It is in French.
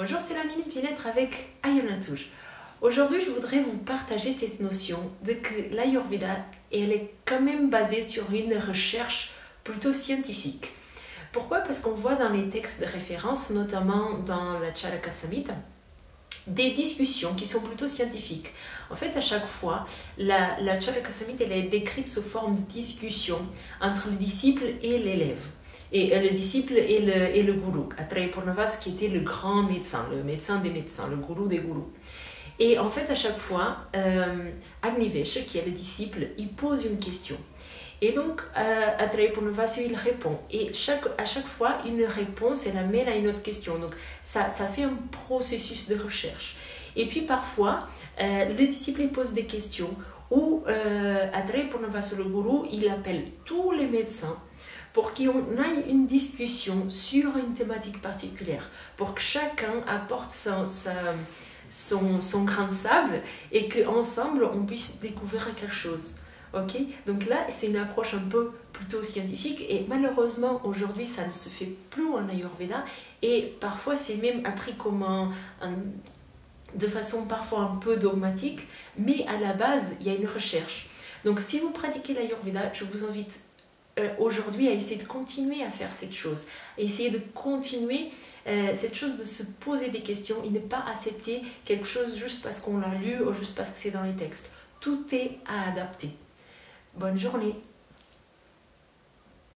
Bonjour, c'est la Minute Bien-être avec Ayurnatur. Aujourd'hui, je voudrais vous partager cette notion de que l'Ayurveda, elle est quand même basée sur une recherche plutôt scientifique. Pourquoi? Parce qu'on voit dans les textes de référence, notamment dans la Charaka Samhita, des discussions qui sont plutôt scientifiques. En fait, à chaque fois, la Charaka Samhita elle est décrite sous forme de discussion entre le disciple et l'élève. Et le disciple et le gourou, Atraye Purnavas, qui était le grand médecin, le médecin des médecins, le gourou des gourous. Et en fait, à chaque fois, Agnivesh, qui est le disciple, il pose une question. Et donc, Atraye Purnavas, il répond. Et à chaque fois, une réponse, elle amène à une autre question. Donc, ça fait un processus de recherche. Et puis, parfois, le disciple il pose des questions où Atraye Purnavas, le gourou, il appelle tous les médecins pour qu'on ait une discussion sur une thématique particulière, pour que chacun apporte son grain de sable et qu'ensemble on puisse découvrir quelque chose. Okay? Donc là, c'est une approche un peu plutôt scientifique et malheureusement aujourd'hui ça ne se fait plus en Ayurveda et parfois c'est même appris comme de façon parfois un peu dogmatique, mais à la base il y a une recherche. Donc si vous pratiquez l'Ayurveda, je vous invite aujourd'hui à essayer de continuer à faire cette chose, à essayer de continuer cette chose de se poser des questions et ne pas accepter quelque chose juste parce qu'on l'a lu ou juste parce que c'est dans les textes. Tout est à adapter. Bonne journée!